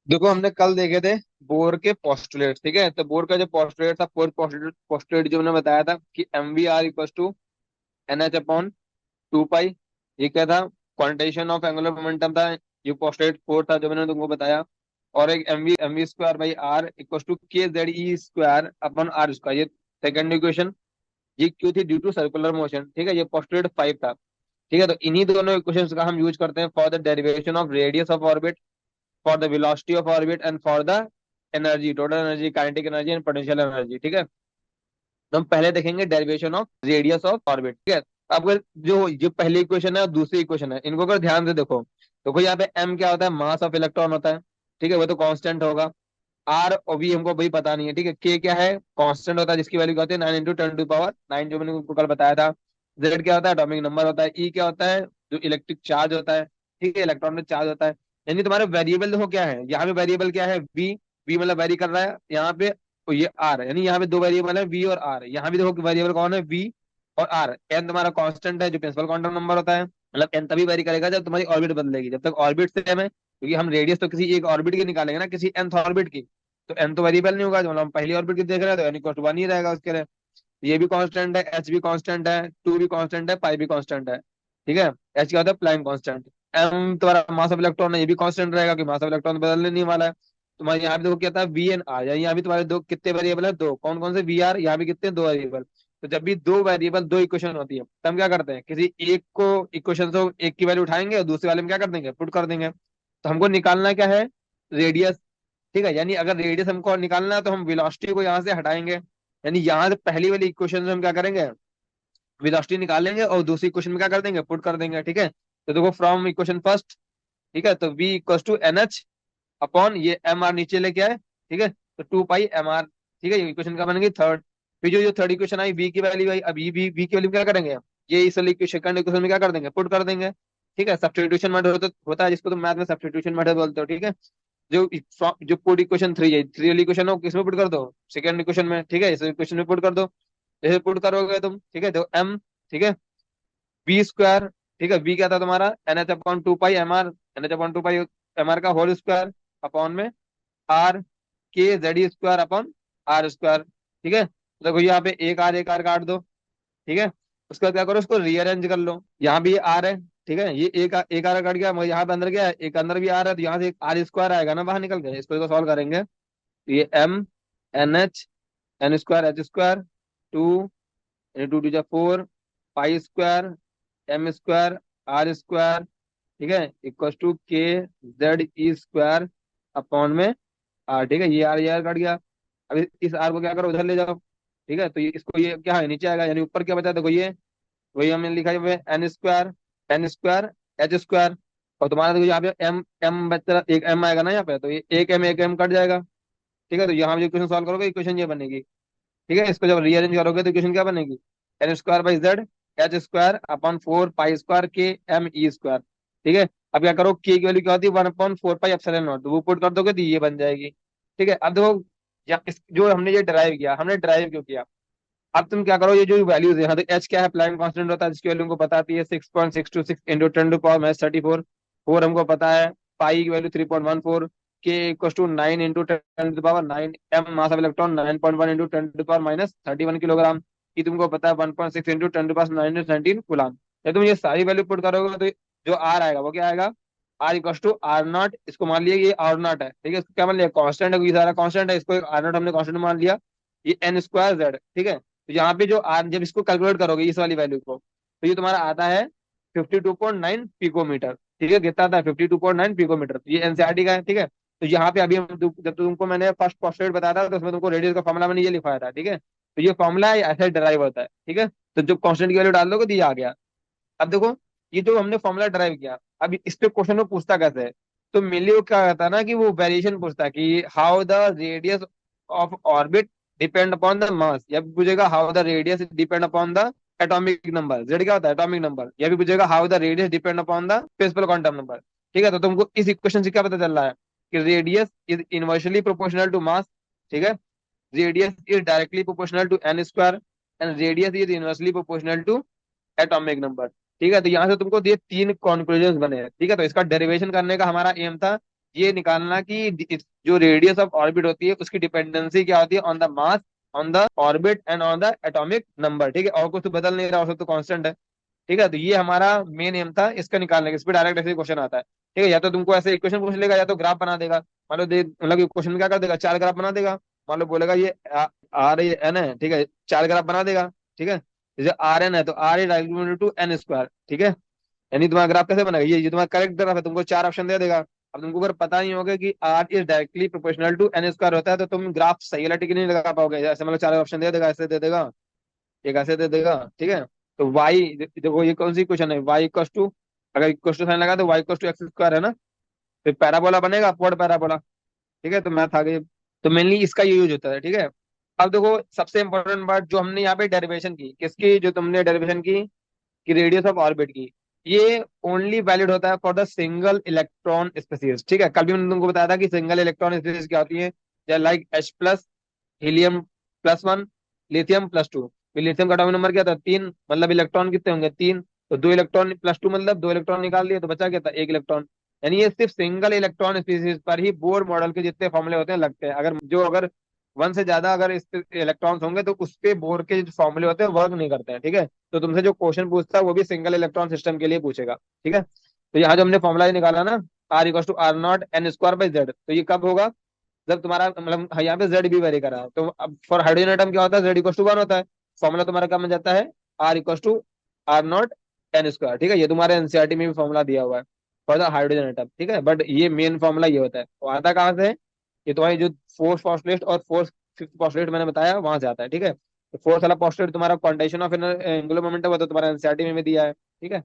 देखो हमने कल देखे थे बोर के पोस्टुलेट। ठीक है, तो बोर का जो पोस्टुलेट था, फोर्थ पोस्टुलेट जो हमने बताया था कि M V R equal to N H upon two pi. ये क्या था? क्वांटाइजेशन ऑफ एंगुलर मोमेंटम था। ये पोस्टुलेट फोर था जो मैंने तुमको बताया। और एक M V square by R equal to K Z E square upon R square, ये सेकंड इक्वेशन। ये क्यों थी? Due to circular motion. ठीक है, ये पोस्टुलेट फाइव था। ठीक है, तो इन्हीं दोनों इक्वेशंस का हम यूज करते हैं for the derivation of radius of orbit, for the velocity of orbit and for the energy, total energy, kinetic energy and potential energy। ठीक है, तो हम पहले देखेंगे derivation of radius of orbit. ठीक है, अब अगर जो पहली इक्वेशन है और दूसरी इक्वेशन है, इनको अगर ध्यान से देखो तो कोई यहाँ पे एम क्या होता है? मास ऑफ इलेक्ट्रॉन होता है। ठीक है, वो तो कांस्टेंट होगा। आर और वी हमको भाई पता नहीं है। ठीक है, के क्या है? कांस्टेंट होता है जिसकी वैल्यू क्या होती है? 9 × 10⁻⁹ जो मैंने उनको कल बताया था। जेड क्या होता है? एटॉमिक नंबर होता है। ई क्या होता है? जो इलेक्ट्रिक चार्ज होता है। ठीक है, इलेक्ट्रॉन में चार्ज होता है। यानी तुम्हारे वेरिएबल देखो क्या है यहाँ पे? वेरिएबल क्या है? वी। वी मतलब वेरी कर रहा है यहाँ पे। तो ये आर है, यानी यहाँ पे दो वेरिएबल है, वी और आर। यहाँ भी देखो वेरिएबल कौन है? वी और आर। एन तुम्हारा कांस्टेंट है जो प्रिंसिपल क्वांटम नंबर होता है। मतलब एन तभी वेरी करेगा जब तुम्हारी ऑर्बिट बदलेगी। जब तक ऑर्बिट सेम है, क्योंकि हम रेडियस तो किसी एक ऑर्बिट की निकालेंगे ना, किसी nth ऑर्बिट की। तो एन तो वेरिएबल नहीं होगा, जो मतलब हम पहली ऑर्बिट की देख रहे हैं, तो एन इक्वल टू वन ही रहेगा उसके लिए। ये भी कांस्टेंट है, एच भी कांस्टेंट है, टू भी कांस्टेंट है, पाई भी कांस्टेंट है। ठीक है, एच क्या होता है? Planck constant. एम तुम्हारा मास ऑफ इलेक्ट्रॉन है, ये भी कांस्टेंट रहेगा कि मास ऑफ इलेक्ट्रॉन बदलने नहीं वाला है। तुम्हारे यहाँ भी देखो क्या था? V n r. यहाँ भी तुम्हारे दो कितने वेरिएबल है? दो। कौन कौन से? V r. यहाँ भी कितने? दो वेरिएबल। तो जब भी दो वेरिएबल दो इक्वेशन होती है, तो हम क्या करते हैं? किसी एक को इक्वेशन से एक की वैल्यू उठाएंगे और दूसरे वाले में क्या कर देंगे? पुट कर देंगे। तो हमको निकालना क्या है? रेडियस। ठीक है, यानी अगर रेडियस हमको निकालना है तो हम वेलोसिटी को यहाँ से हटाएंगे। यानी यहाँ से पहली वाली इक्वेशन में हम क्या करेंगे? वेलोसिटी निकालेंगे और दूसरी इक्वेशन में क्या कर देंगे? पुट कर देंगे। ठीक है, तो देखो फ्रॉम इक्वेशन फर्स्ट। ठीक है, तो v equal to N H upon ये एम आर नीचे लेके आए। ठीक है, तो टू पाई एम आर। ठीक है, ये इक्वेशन का बन गई थर्ड। फिर जो जो थर्ड इक्वेशन आई, v की वैल्यू आई। अब ये v की वैल्यू क्या करेंगे हम? ये इस वाली सेकंड इक्वेशन में क्या कर देंगे? पुट कर देंगे। ठीक है, सब्स्टिट्यूशन मेथड होता है जिसको तुम मैथ में सब्स्टिट्यूशन मेथड बोलते हो। ठीक है, जो जो पुट इक्वेशन थ्री है, थ्री वाली इक्वेशन हो किसमें पुट कर दो? सेकंड इक्वेशन में। ठीक है, इस इक्वेशन में पुट कर दो। जैसे पुट करोगे तुम, ठीक है, तो एम, ठीक है, बी स्क्वायर। ठीक है, वी क्या था तुम्हारा? N H upon two pi M R. N H upon two pi M R का होल स्क्वायर अपॉन में R K Z square upon R square. ठीक है, तो देखो यहाँ पे एक आर काट दो। ठीक है, उसके बाद क्या करो? उसको रीअरेंज कर लो। यहाँ भी ये आर है। ठीक है, ये एक आर कट गया, मगर यहाँ पे अंदर क्या है? एक अंदर भी आर है, तो यहाँ से एक आर स्क्वायर आएगा ना बाहर निकल के। इसको सॉल्व करेंगे तो ये M N H N square H square two, two two जा four, pi square M square R square. ठीक है, equal to K Z E square upon में आर। ठीक है, ये आर कट गया। अब इस आर को क्या करो? उधर ले जाओ। ठीक है, तो ये इसको ये क्या है? नीचे आएगा, यानी ऊपर क्या बचा? देखो ये वही हमने लिखा है एन स्क्वायर एच स्क्वायर। और तुम्हारा देखो यहाँ पे एम एम बचा, एक एम आएगा ना यहाँ पे, तो ये एक एम कट जाएगा। ठीक है, तो यहाँ पे इक्वेशन सॉल्व करोगे, इक्वेशन ये बनेगी। ठीक है, इसको जब रीअरेंज करोगे तो इक्वेशन क्या बनेगी? N square by z h square upon four pi square k m e square. ठीक है, अब क्या करो? के की वैल्यू क्या होती है? One upon four pi epsilon not, तो वो पुट कर दोगे तो ये बन जाएगी। ठीक है, अब देखो जो हमने ये ड्राइव किया, हमने ड्राइव क्यों किया? अब तुम क्या करो? ये जो वैल्यूज है यहाँ, तो एच क्या है? प्लैंक कांस्टेंट होता है जिसकी वैल्यू हमको बताती है 6.626 इंटू 10⁻⁻34। फोर हमको पता है। पाई की value 3.14। K equal to 9 into 10⁻9। M mass of electron 9.1 into 10⁻31 kilogram. ये तुमको पता है 1.6 इंटू 10⁻19 कूलाम। जब तुम ये सारी वैल्यू पुट करोगे तो जो आर आएगा वो क्या आएगा? R equal to r naught. इसको मान लिया ये आर नॉट है। ठीक है, इसको क्या मान लिया? कांस्टेंट है, ये सारा कांस्टेंट है, इसको आर नॉट हमने कांस्टेंट मान लिया। ये एन स्क्वायर जेड। ठीक है, तो यहाँ पे जो आर, जब इसको कैलकुलेट करोगे इस वाली वैल्यू को, तो ये तुम्हारा आता है 52.9 पिकोमीटर। ठीक है, कितना आता है? 52.9 पिकोमीटर। ये एनसीईआरटी का है। ठीक है, तो यहाँ पे अभी जब तुमको मैंने फर्स्ट पोस्टुलेट बताया था, तो उसमें तुमको रेडियस का फॉर्मूला मैंने ये लिखवाया था। ठीक है, तो ये फॉर्मूला ऐसे डिराइव होता है। ठीक है, तो जो कांस्टेंट की वैल्यू डाल दोगे तो ये आ गया। अब देखो, ये जो हमने फॉर्मूला ड्राइव किया, अब इस पे क्वेश्चन में पूछता कैसे है? तो मेनली वो क्या कहता है ना कि वो वेरिएशन पूछता है कि how the radius of orbit depend upon the mass. या भी पूछेगा how the radius depend upon the atomic number. Z क्या होता है? Atomic number. या भी पूछेगा how the radius depend upon the principal quantum number. ठीक है, तो तुमको इस इक्वेशन से क्या पता चल रहा है? कि radius is inversely proportional to mass. ठीक है, radius is directly proportional to n square and radius is inversely proportional to atomic number. ठीक है, तो यहाँ से तुमको ये तीन कॉन्क्लूजन बने हैं। ठीक है, तो इसका डेरिवेशन करने का हमारा एम था ये निकालना कि जो रेडियस ऑफ ऑर्बिट होती है उसकी डिपेंडेंसी क्या होती है, on the mass, on the orbit and on the atomic number. ठीक है, और कुछ तो बदल नहीं रहा, और सब तो कांस्टेंट है। ठीक है, तो ये हमारा मेन एम था इसका निकालने का। इस पे डायरेक्ट ऐसे क्वेश्चन आता है। ठीक है, या तो तुमको ऐसे इक्वेशन पूछ लेगा, या तो ग्राफ बना देगा। मान लो दे मतलब क्वेश्चन में क्या कर देगा, चार ग्राफ बना देगा। मान लो बोलेगा ये आर एन है, ठीक है, चार ग्राफ बना देगा। ठीक है, जैसे आर एन है तो r is to n square. ठीक है, यानी तुम्हारा ग्राफ कैसे बनेगा, ये तुम्हारा करेक्ट ग्राफ है, तुमको चार ऑप्शन दे देगा। अब तुमको अगर पता नहीं होगा कि r is directly proportional to n square होता है, तो तुम ग्राफ सही वाला टिक नहीं लगा पाओगे। ऐसे मतलब चार ऑप्शन दे देगा, ऐसे दे देगा, एक ऐसे दे देगा। ठीक है, तो वाई, देखो ये कौन सी क्वेश्चन है, वाई इक्वस टू, अगर इक्वस टू साइन लगा तो y equals to x square है ना, तो पैराबोला बनेगा, अपवर्ड पैराबोला। ठीक है, तो मैथ आ गई। तो मेनली इसका ये यूज होता है। ठीक है, अब देखो सबसे इंपॉर्टेंट बात जो हमने यहाँ पे डेरिवेशन की, किसकी, जो तुमने डेरिवेशन की कि रेडियस ऑफ ऑर्बिट की, ये ओनली वैलिड होता है for the single electron species. ठीक है, कल भी मैंने तुमको बताया था कि सिंगल इलेक्ट्रॉन स्पीसीज क्या होती है, like H plus, helium plus one, lithium plus two. Lithium का एटॉमिक नंबर क्या था, तीन, मतलब इलेक्ट्रॉन कितने होंगे, तीन। तो दो इलेक्ट्रॉन प्लस टू, मतलब दो इलेक्ट्रॉन निकाल दिए तो बचा क्या था, एक इलेक्ट्रॉन। यानी ये सिर्फ सिंगल इलेक्ट्रॉन स्पीसीज पर ही बोर मॉडल के जितने फॉर्मूले होते हैं लगते हैं। अगर वन से ज्यादा अगर इलेक्ट्रॉन्स होंगे तो उस पे बोर के जो फॉर्मूले होते हैं वर्क नहीं करते हैं। ठीक है, तो तुमसे जो क्वेश्चन पूछता है वो भी सिंगल इलेक्ट्रॉन सिस्टम के लिए पूछेगा। ठीक है, तो यहाँ जो हमने फॉर्मूला निकाला ना, r equal to r naught n square by z, तो ये कब होगा, जब तुम्हारा मतलब, हाँ, यहाँ पे जेड भी वेरी करा है। तो अब फॉर हाइड्रोजन एटम क्या होता है, जेड इक्वल टू वन होता है। फॉर्मूला तुम्हारा क्या बन जाता है, r equal to r naught n square. ठीक है, ये तुम्हारे एनसीईआरटी में भी फॉर्मूला दिया हुआ है फॉर द हाइड्रोजन एटम। ठीक है, बट ये मेन फॉर्मूला ये होता है, वो आता कहाँ से है, ये तुम्हारी जो फोर्थ पॉस्टुलेट और फोर्थ फिफ्थ पॉस्टुलेट मैंने बताया वहां से आता है। ठीक है, तो फोर्थ वाला पॉस्टुलेट तुम्हारा क्वांटाइजेशन ऑफ एंगुलर मोमेंटम है, तो तुम्हारा एनसीईआरटी में भी दिया है। ठीक है,